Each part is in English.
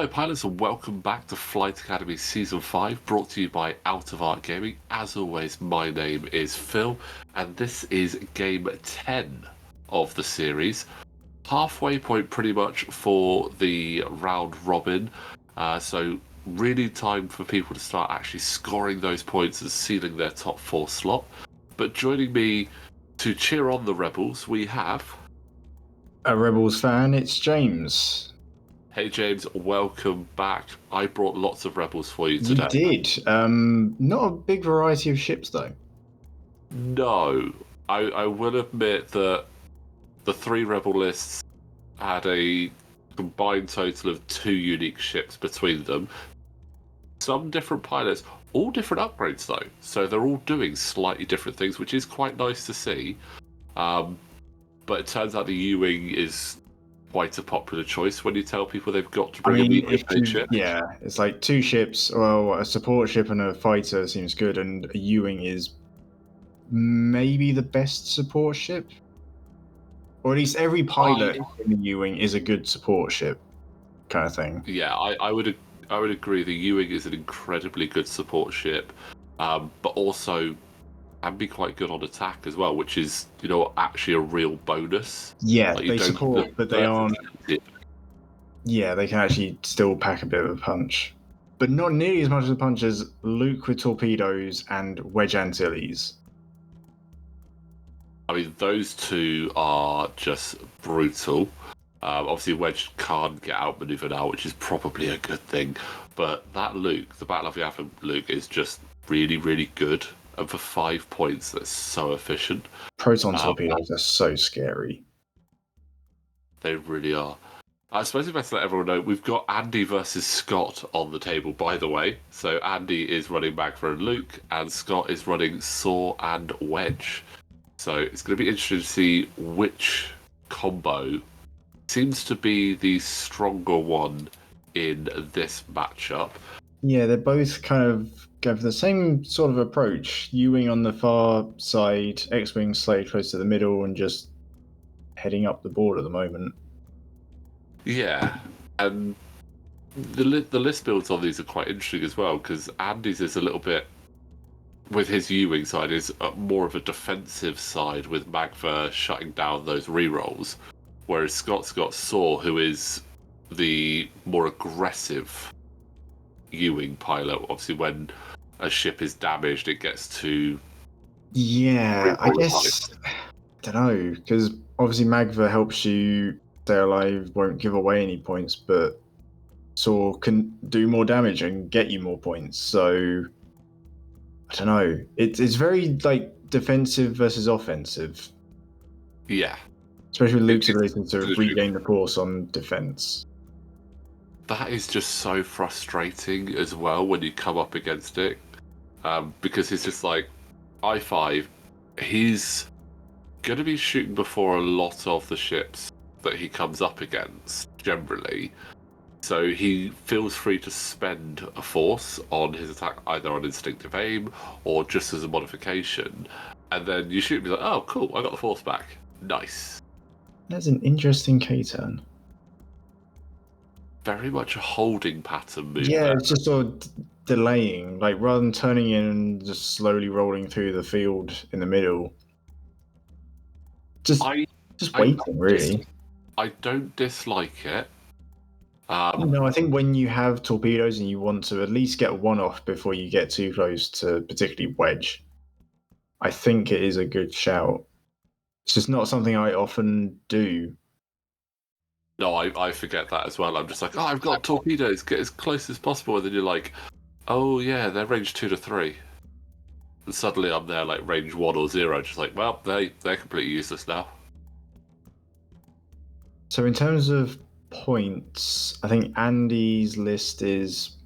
Hello pilots and welcome back to Flight Academy Season 5, brought to you by Out of Art Gaming. As always, my name is Phil, and this is game 10 of the series. Halfway point pretty much for the round robin, so really time for people to start actually scoring those points and sealing their top 4 slot. But joining me to cheer on the Rebels, we have... A Rebels fan, it's James. Hey James, welcome back. I brought lots of Rebels for you today. You did. Not a big variety of ships though. No. I will admit that the 3 Rebel lists had a combined total of 2 unique ships between them. Some different pilots, all different upgrades though. So they're all doing slightly different things, which is quite nice to see. But it turns out the U-Wing is quite a popular choice when you tell people they've got to bring a medium ship. Yeah, it's like 2 ships. Well, a support ship and a fighter seems good, and a U-Wing is maybe the best support ship. Or at least every pilot in the U-Wing is a good support ship, kind of thing. Yeah, I would agree. The U-Wing is an incredibly good support ship, but also can be quite good on attack as well, which is, actually a real bonus. Yeah, they support, but they aren't. Yeah, they can actually still pack a bit of a punch, but not nearly as much of a punch as Luke with torpedoes and Wedge Antilles. I mean, those two are just brutal. Obviously, Wedge can't get outmaneuvered now, which is probably a good thing. But that Luke, the Battle of Yavin Luke, is just really, really good. And for 5 points, that's so efficient. Proton torpedoes are so scary. They really are. I suppose we better let everyone know we've got Andy versus Scott on the table, by the way. So Andy is running Magva and Luke, and Scott is running Saw and Wedge. So it's going to be interesting to see which combo seems to be the stronger one in this matchup. Yeah, they're both kind of go for the same sort of approach. U-Wing on the far side, X-Wing slightly close to the middle, and just heading up the board at the moment. Yeah, and the list builds on these are quite interesting as well, because Andy's is a little bit, with his U-Wing side, is more of a defensive side with Magva shutting down those rerolls, whereas Scott's got Saw, who is the more aggressive U-Wing pilot. Obviously, when a ship is damaged, it gets to... Yeah, I guess... I don't know, because obviously Magva helps you stay alive, won't give away any points, but Saw can do more damage and get you more points, so... I don't know. It's very, defensive versus offensive. Yeah. Especially with Luke's ability to regain the force on defense. That is just so frustrating as well when you come up against it. Because it's just like, I-5, he's going to be shooting before a lot of the ships that he comes up against, generally. So he feels free to spend a force on his attack, either on instinctive aim or just as a modification. And then you shoot and be like, oh, cool, I got the force back. Nice. That's an interesting K-turn. Very much a holding pattern move. Yeah, it's just sort of delaying. Like, rather than turning in and just slowly rolling through the field in the middle. Just waiting, really. I don't dislike it. No, I think when you have torpedoes and you want to at least get one off before you get too close to particularly Wedge, I think it is a good shout. It's just not something I often do. No, I forget that as well. I'm just like, oh, I've got torpedoes, get as close as possible. And then you're like, oh yeah, they're range 2 to 3. And suddenly I'm there like range 1 or 0, just like, well, they're completely useless now. So in terms of points, I think Andy's list is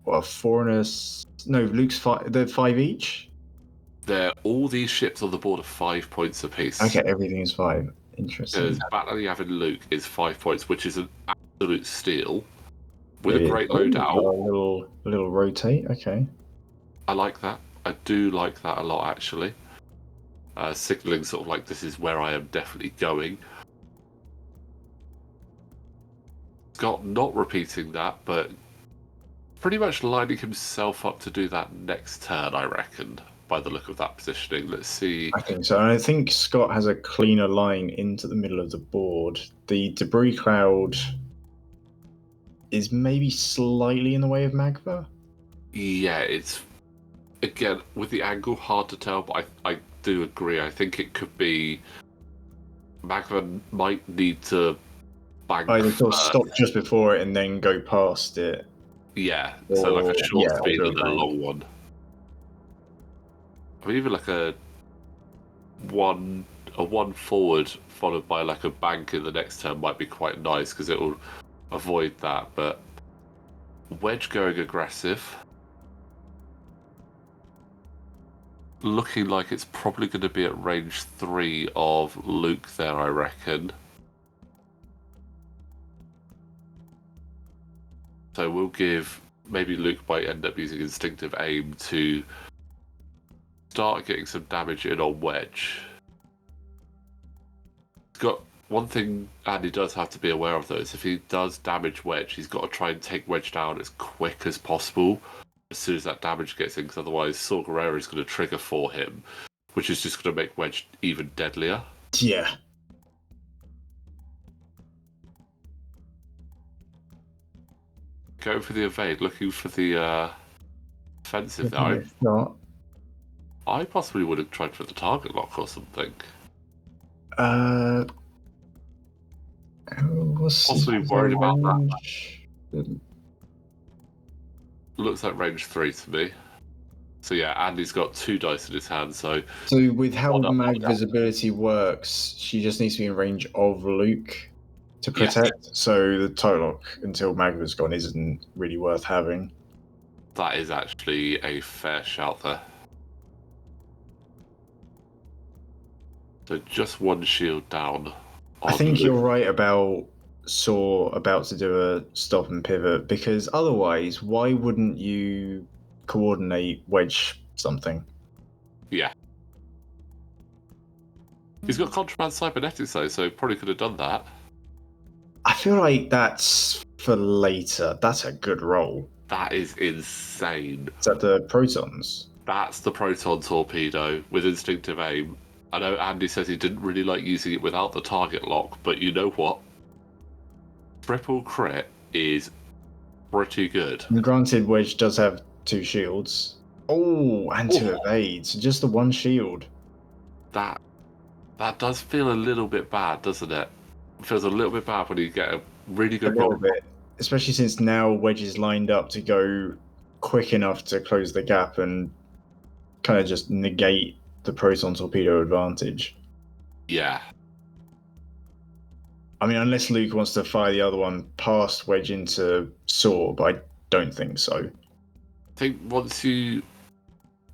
Luke's 5. They're 5 each. All these ships on the board are 5 points apiece. Okay, everything is 5. Interesting. Because Battle of Yavin Luke is 5 points, which is an absolute steal with a great loadout. A little rotate. Okay. I like that. I do like that a lot, actually. Signaling sort of like this is where I am definitely going. Scott not repeating that, but pretty much lining himself up to do that next turn, I reckon, by the look of that positioning. Let's see. I think so. And I think Scott has a cleaner line into the middle of the board. The debris cloud is maybe slightly in the way of Magva. Yeah, it's, again, with the angle, hard to tell, but I do agree. I think it could be Magva might need to bank Either sort of first. stop just before it and then go past it. Yeah, so like a short or speed do a and then a bank. long one. I mean, even like a one forward followed by like a bank in the next turn might be quite nice because it will avoid that. But wedge going aggressive, looking like it's probably going to be at range 3 of Luke there, I reckon. So we'll give, maybe Luke might end up using instinctive aim to start getting some damage in on wedge. He's got one thing Andy does have to be aware of though, is if he does damage wedge, he's got to try and take wedge down as quick as possible as soon as that damage gets in, because otherwise Saw Gerrera is going to trigger for him, which is just going to make wedge even deadlier. Yeah. Going for the evade, looking for the offensive there. Not. I possibly would have tried for the target lock or something. Possibly worried about that. Looks like range 3 to me. So yeah, Andy's got 2 dice in his hand, so with how mag visibility works, she just needs to be in range of Luke to protect. Yes. So the total lock until Magva's gone isn't really worth having. That is actually a fair shout there. So just 1 shield down. I think you're right about Saw about to do a stop and pivot, because otherwise, why wouldn't you coordinate wedge something? Yeah. He's got contraband cybernetics though, so probably could have done that. I feel like that's for later. That's a good roll. That is insane. Is that the protons? That's the proton torpedo with instinctive aim. I know Andy says he didn't really like using it without the target lock, but you know what? Triple crit is pretty good. And granted, wedge does have 2 shields. Oh, and 2 evades. Just the 1 shield. That does feel a little bit bad, doesn't it? It feels a little bit bad when you get a really good roll. Bit. Especially since now wedge is lined up to go quick enough to close the gap and kind of just negate the proton torpedo advantage. Yeah. I mean, unless Luke wants to fire the other one past wedge into Saw, but I don't think so. I think once you...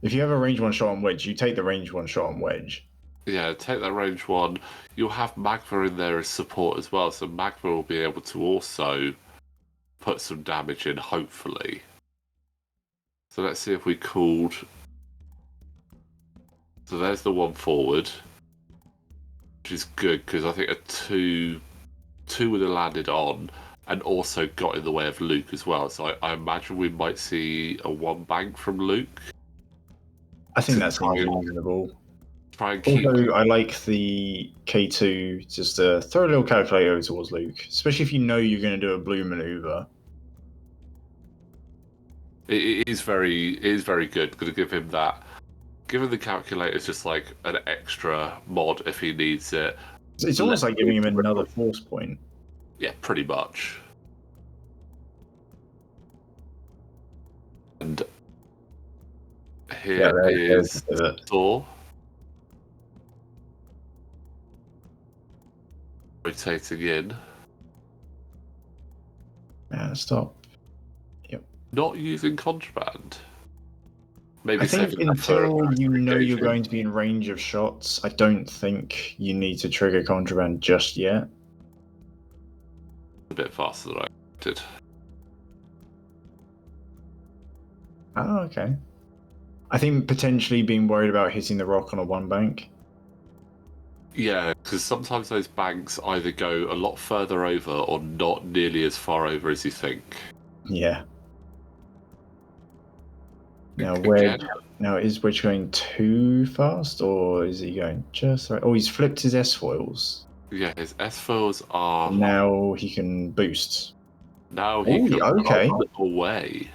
If you have a range 1 shot on wedge, you take the range 1 shot on wedge. Yeah, take that range 1. You'll have Magva in there as support as well, so Magva will be able to also put some damage in, hopefully. So let's see if we called... So there's the 1 forward, which is good, because I think a 2 would have landed on and also got in the way of Luke as well. So I imagine we might see a 1 bank from Luke. I think that's reasonable. Try and keep... Also, I like the K2 just to throw a little calculator towards Luke, especially if you know you're going to do a blue maneuver. It is very good. Going to give him that. Give him the calculator is just like an extra mod if he needs it. It's almost like giving him another force point. Yeah, pretty much. And here is the door. Rotating in. Yeah, stop. Yep. Not using contraband. Maybe I think until you know you're going to be in range of shots, I don't think you need to trigger contraband just yet. A bit faster than I did. Oh, okay. I think potentially being worried about hitting the rock on a 1 bank. Yeah, because sometimes those banks either go a lot further over or not nearly as far over as you think. Yeah. Now, Again, is Wedge going too fast, or is he going just right? Oh, he's flipped his S foils. yeah, his S foils are. Now he can boost. Now he Oh, can okay. run away.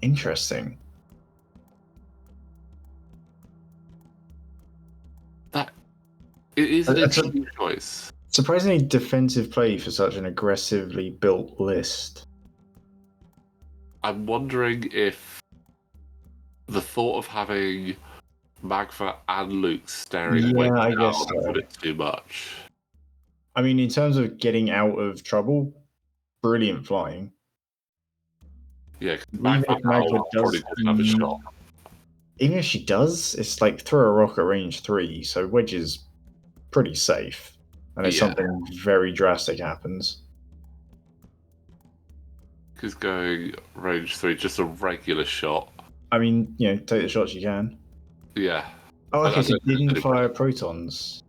Interesting. That it is an That's a interesting choice. surprisingly defensive play for such an aggressively built list. I'm wondering if the thought of having Magva and Luke staring Wedge Yeah, I down guess is so. a bit too much. I mean, in terms of getting out of trouble, brilliant flying. Yeah, Even Magva if Magma probably does, does have a shot. even if she does, it's like throw a rock at range 3, so Wedge is pretty safe, unless Yeah, something very drastic happens. because going range 3, just a regular shot. I mean, take the shots you can. Yeah. Oh, I okay, so don't you didn't think- fire protons.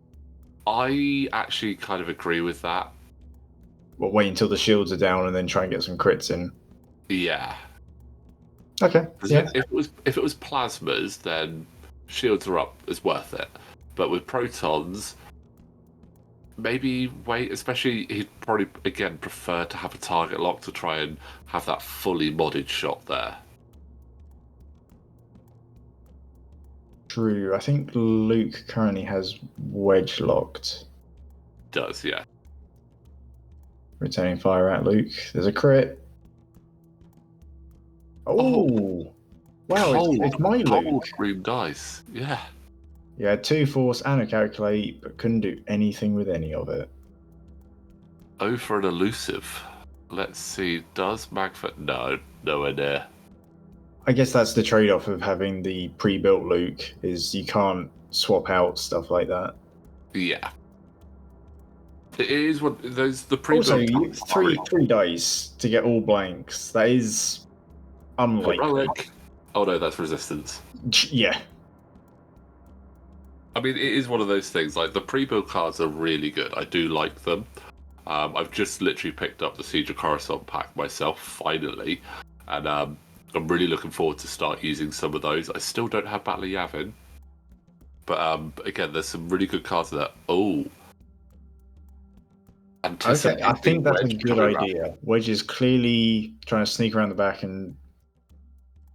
I actually kind of agree with that. Well, wait until the shields are down and then try and get some crits in. Yeah. Okay, 'Cause yeah. if it was plasmas, then shields are up is worth it. But with protons, maybe wait. Especially, he'd probably again prefer to have a target lock to try and have that fully modded shot there. True. I think Luke currently has Wedge locked. Does yeah. Returning fire at Luke. There's a crit. Oh, wow! It's my Luke. cold green dice. Yeah. Yeah, 2 force and a calculate, but couldn't do anything with any of it. Oh, for an elusive. Let's see. Does Magfoot? No, nowhere near. I guess that's the trade-off of having the pre-built Luke is you can't swap out stuff like that. Yeah. It is what those the Also, pre-built three dice to get all blanks. That is unlikely. heroic. Oh no, that's resistance. Yeah. I mean, it is one of those things. Like the pre-built cards are really good. I do like them. I've just literally picked up the Siege of Coruscant pack myself, finally, and I'm really looking forward to start using some of those. I still don't have Battle of Yavin, but again, there's some really good cards there. Oh, Okay, I think that's a Wedge good coming idea. around. Wedge is clearly trying to sneak around the back and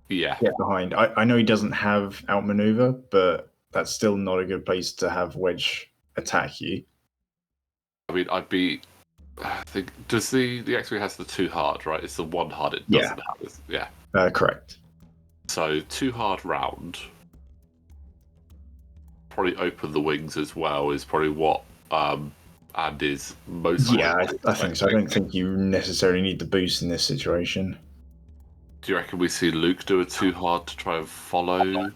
Yeah, get behind. I know he doesn't have outmaneuver, but that's still not a good place to have Wedge attack you. I mean, I think does the X-Wing has the 2 hard, right? It's the 1 hard it doesn't have. Yeah. Correct. So 2 hard round. Probably open the wings as well is probably what and is most. Yeah, I think so. I don't think you necessarily need the boost in this situation. Do you reckon we see Luke do a 2 hard to try and follow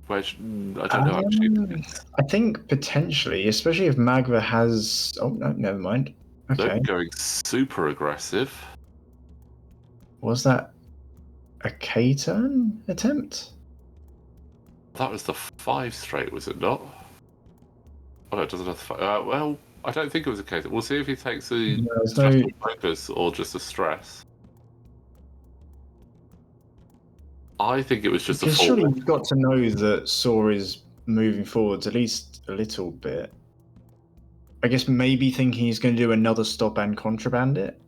Wedge? I don't know actually. I think potentially, especially if Magva has. Oh no, never mind. Okay, Luke going super aggressive. was that a K-turn attempt? That was the 5 straight, was it not? Oh no, it doesn't have the 5. Well, I don't think it was a case. We'll see if he takes the There's stressful focus or just a stress. I think it was just a because full. surely you've got to know that Saw is moving forwards at least a little bit. I guess maybe thinking he's going to do another stop and contraband it,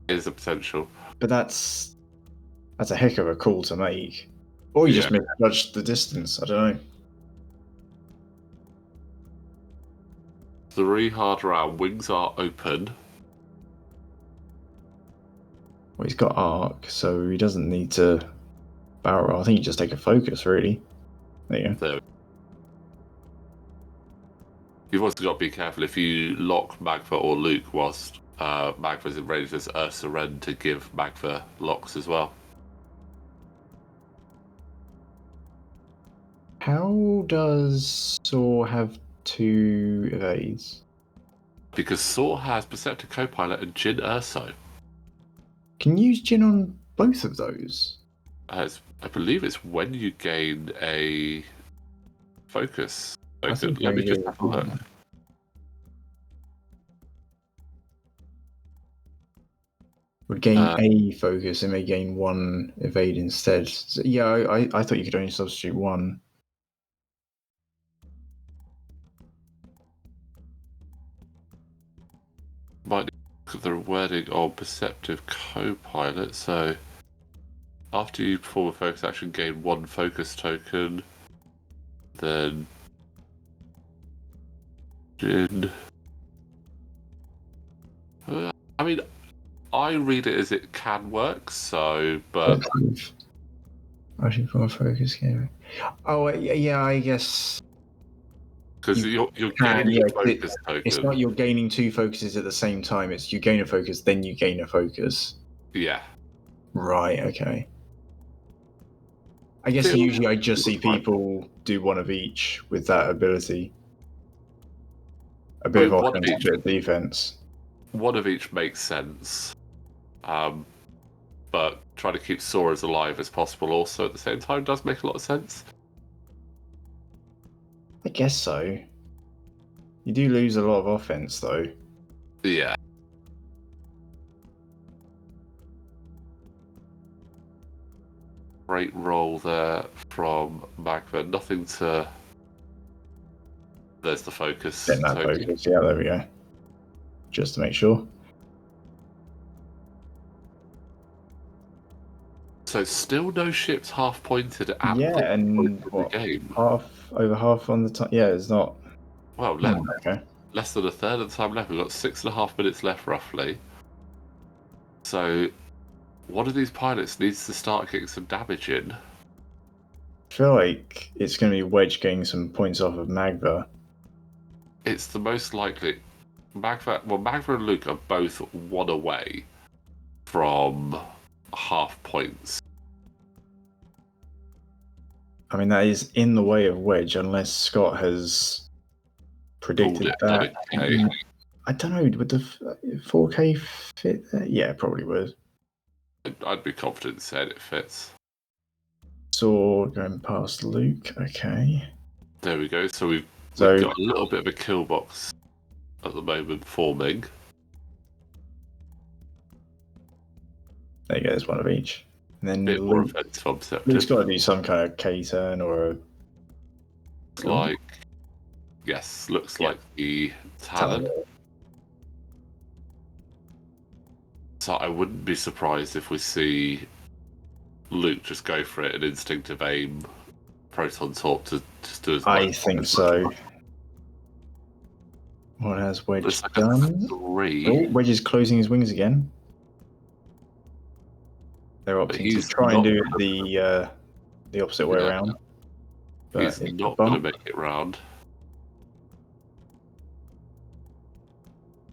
Is a potential. but that's a heck of a call to make. Or you just misjudged the distance. I don't know. 3 hard round. Wings are open. Well, he's got arc, so he doesn't need to barrel roll. I think you just take a focus, really. There you go. There. You've also got to be careful if you lock Magva or Luke whilst Magva's in range. There's Ursa Ren to give Magva locks as well. How does Saw have 2 evades? Because Saw has Perceptive Copilot and Jin Urso. Can you use Jin on both of those? I believe it's when you gain a focus. I token. think Let me I just go have a look. one. Would gain a focus and may gain one evade instead. So, yeah, I thought you could only substitute one. Might look at the wording on perceptive co-pilot. So after you perform a focus action, gain one focus token. Then I mean, I read it as it can work. So, but Actually, from a focus game. Oh, yeah, I guess. because You you're can, gaining yeah, a focus it's token. not you're gaining two focuses at the same time. It's you gain a focus, then you gain a focus. Yeah. Right. Okay. I guess Still- usually I just see people do one of each with that ability. A bit of one of offense, a each. bit of defense. One of each makes sense. But trying to keep Sora as alive as possible also at the same time does make a lot of sense. I guess so. You do lose a lot of offense, though. Yeah. Great roll there from Magma. Nothing to. There's the focus. Getting that token. focus. Yeah, there we go. Just to make sure. So still no ships half pointed at Yeah, this and point in what? the game. Over half on the time. Yeah, it's not. Well, Okay. less than a third of the time left. We've got 6.5 minutes left, roughly. So one of these pilots needs to start getting some damage in. I feel like it's going to be Wedge getting some points off of Magva. It's the most likely. Magva and Luke are both one away from half points. I mean, that is in the way of Wedge, unless Scott has predicted that. Okay. I don't know. Would the 4K fit there? Yeah, probably would. I'd be confident in saying it fits. Saw going past Luke. Okay. There we go. So we've So got a little bit of a kill box at the moment forming. there you go. There's one of each. And then Bit more Luke, offensive on Luke's perceptive. got to do some kind of K turn or a Looks like the Talon. So I wouldn't be surprised if we see Luke just go for it and instinctive aim Proton Torp to just do as much. I think so. What has Wedge Looks like done? a 3. Oh, Wedge is closing his wings again. They're opting to he's try and not do the opposite way around. But He's it's not a going to bump. make it round.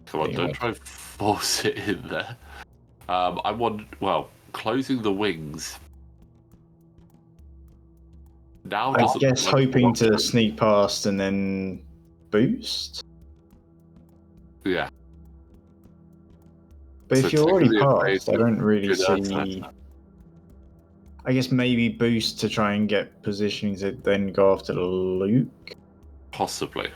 Come on, don't try and force it in there. I want, closing the wings. Now I doesn't guess look like hoping an to option. sneak past and then boost. Yeah. But So if you're already technically, past, I don't really good see. answer. I guess maybe boost to try and get positioning to then go after Luke. Possibly.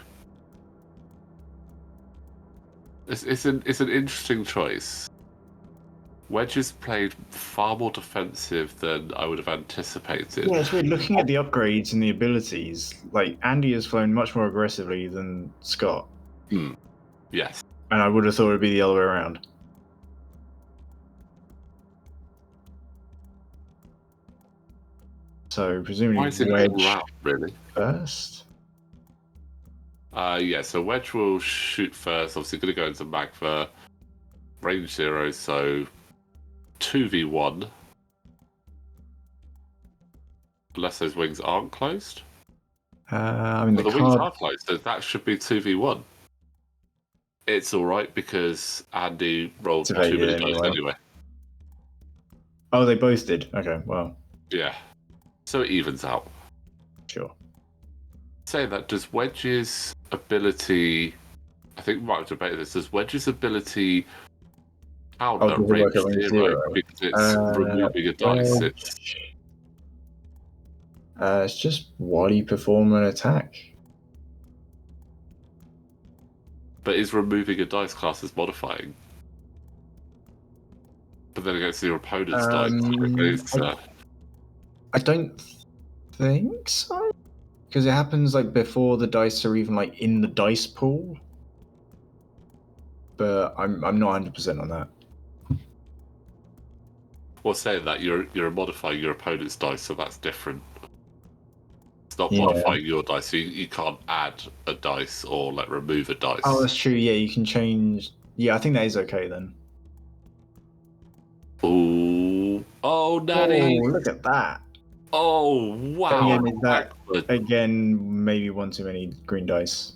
It's an interesting choice. Wedge has played far more defensive than I would have anticipated. Yeah, it's weird. Looking at the upgrades and the abilities, like Andy has flown much more aggressively than Scott, Yes. and I would have thought it'd be the other way around. So presumably Why is it Wedge round, really? first. So Wedge will shoot first. Obviously, going to go into Magva. Range 0, so 2v1. Unless those wings aren't closed. I mean, But the the wings card. are closed, so that should be 2v1. It's alright because Andy rolled It's too many evaded dice anyway. Oh, they both did. Okay, well, Yeah. So it evens out. sure. Saying that, does Wedge's ability. I think we might have debated this. Does Wedge's ability count Oh, at does it work range at range 0? zero? Because it's removing a dice. It's just while you perform an attack. But is removing a dice class as modifying? But then against your opponent's dice, I don't think so, because it happens like before the dice are even like in the dice pool. But I'm not 100% on that. Well, saying that you're modifying your opponent's dice, so that's different. It's not Yeah. modifying your dice. So you can't add a dice or like remove a dice. Oh, that's true. Yeah, you can change. Yeah, I think that is okay then. Ooh. Oh, Natty. Oh, look at that. Oh, wow. Again, is that again maybe one too many green dice?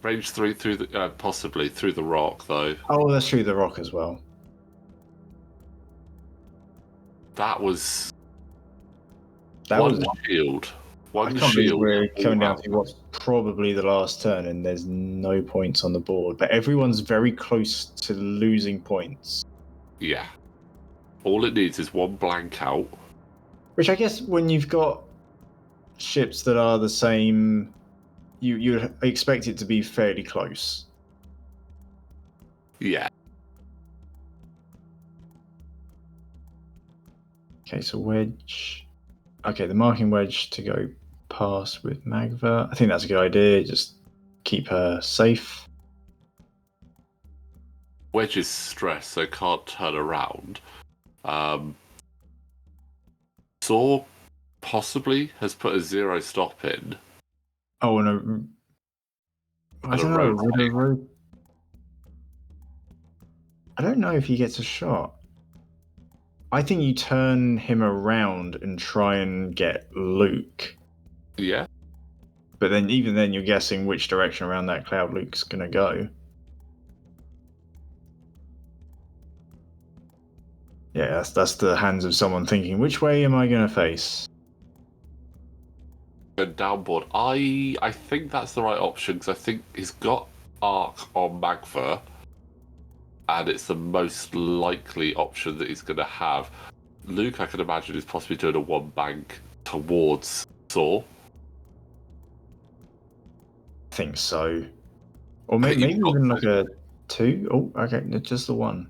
Range 3 through the possibly through the rock though. Oh, that's true. The rock as well. That was That one was. shield. One I can't believe shield. we're coming down to what's probably the last turn, and there's no points on the board. But everyone's very close to losing points. Yeah. All it needs is one blank out. Which I guess when you've got ships that are the same, you expect it to be fairly close. Yeah. Okay, so wedge. Okay, the marking wedge to go past with Magva. I think that's a good idea. Just keep her safe. Wedge is stressed, so can't turn around. Saw possibly has put a 0 stop in. Oh no. I don't know. I don't know if he gets a shot. I think you turn him around and try and get Luke. Yeah. But then, even then, you're guessing which direction around that cloud Luke's gonna go. Yeah, that's the hands of someone thinking, which way am I gonna face? And downboard. I think that's the right option because I think he's got arc on Magva, and it's the most likely option that he's going to have. Luke, I can imagine, is possibly doing a one bank towards Saw. I think so. Or maybe even like a 2. Oh, okay, just the 1.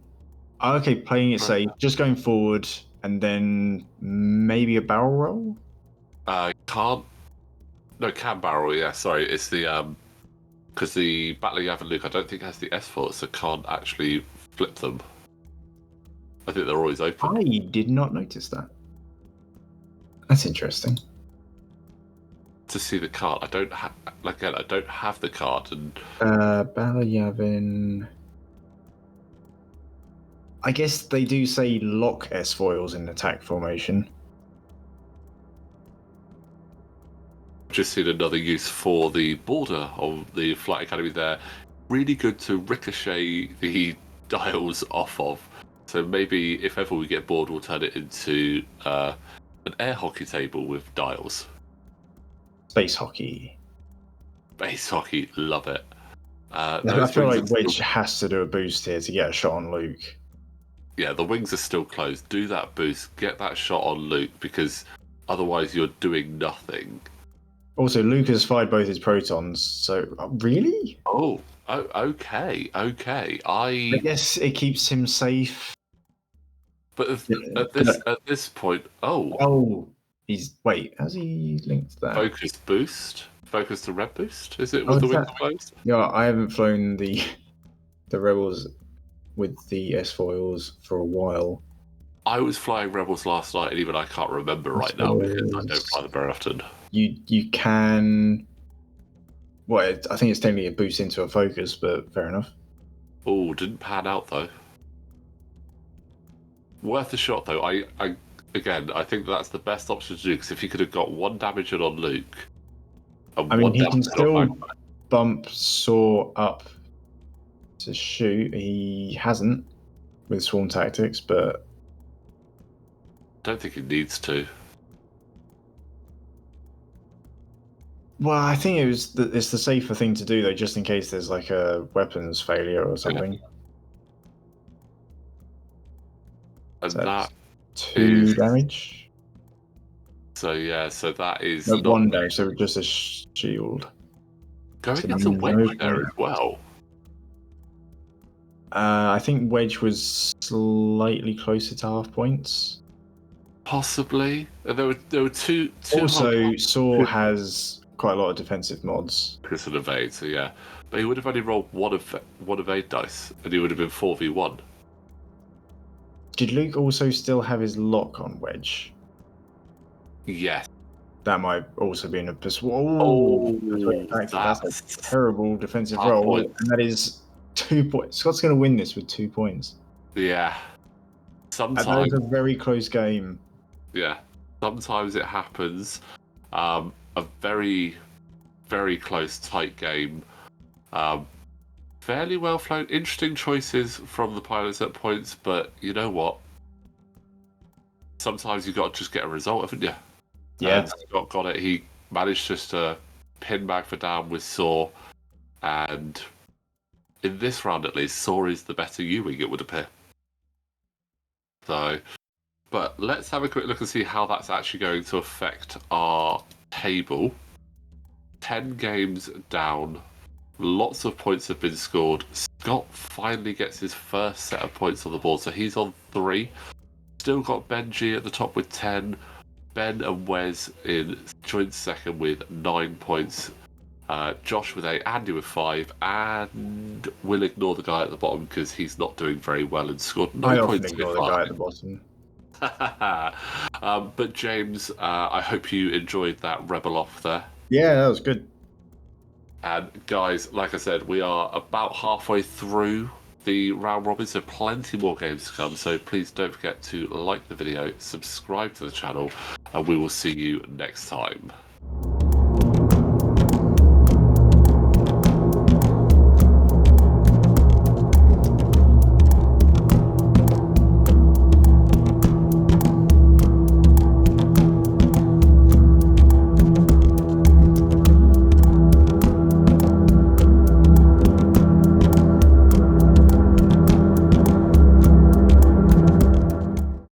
Oh, okay, playing it safe, just going forward, and then maybe a barrel roll? Can't. No, can barrel, yeah, sorry. It's the. Because the Battling Yavin Luke, I don't think has the S fault, so can't actually flip them. I think they're always open. I did not notice that. That's interesting. To see the card, I don't have. Again, I don't have the card, and Bala Yavin. I guess they do say lock S foils in attack formation. just seen another use for the border of the Flight Academy there. Really good to ricochet the dials off of. So maybe if ever we get bored, we'll turn it into an air hockey table with dials. Space hockey. Space hockey, love it. I feel like Wedge has to do a boost here to get a shot on Luke. Yeah, the wings are still closed. Do that boost, get that shot on Luke, because otherwise you're doing nothing. Also, Luke has fired both his protons, so really? Oh, okay. I guess it keeps him safe. But at this point, he's how's he linked that? Focus to red boost. Is it with the wings closed? Yeah, I haven't flown the rebels with the S foils for a while. I was flying rebels last night, and even I can't remember right now because I don't fly them very often. You can. Well, I think it's technically a boost into a focus, but fair enough. Oh, didn't pan out though. Worth a shot though. I think that's the best option to do because if he could have got one damage in on Luke, he can still bump Saw up to shoot. He hasn't with swarm tactics, but I don't think he needs to. Well, I think it's the safer thing to do though, just in case there's like a weapons failure or something. Yeah. And so that 2 damage. So yeah, so that is no, 1 damage, so just a shield. Going So that into means Wedge there as well. I think Wedge was slightly closer to half points. Possibly. There were two Also, Saw has quite a lot of defensive mods. because of evade, so yeah. But he would have only rolled one of 8 dice, and he would have been 4v1. Did Luke also still have his lock on Wedge? Yes. That might also be in a Oh, that's a that's terrible defensive half roll, point. and that is 2 points. Scott's going to win this with 2 points. Yeah. And that Sometimes, was a very close game. yeah. Sometimes it happens. A very, very close, tight game. Fairly well flown. Interesting choices from the pilots at points, but you know what? Sometimes you've got to just get a result, haven't you? Yeah. And Scott got it. He managed just to pin Magva down with Saw, and in this round at least, Saw is the better U-wing, it would appear. So, but let's have a quick look and see how that's actually going to affect our table. 10 games down. Lots of points have been scored. Scott finally gets his first set of points on the board, so he's on 3. Still got Benji at the top with 10. Ben and Wes in joint second with 9 points. Josh with 8, Andy with 5, and we'll ignore the guy at the bottom because he's not doing very well and scored no I often points. ignore the guy at the bottom. But James, I hope you enjoyed that rebel off there. Yeah, that was good. And guys, like I said, we are about halfway through the round robin, so plenty more games to come. So please don't forget to like the video, subscribe to the channel, and we will see you next time.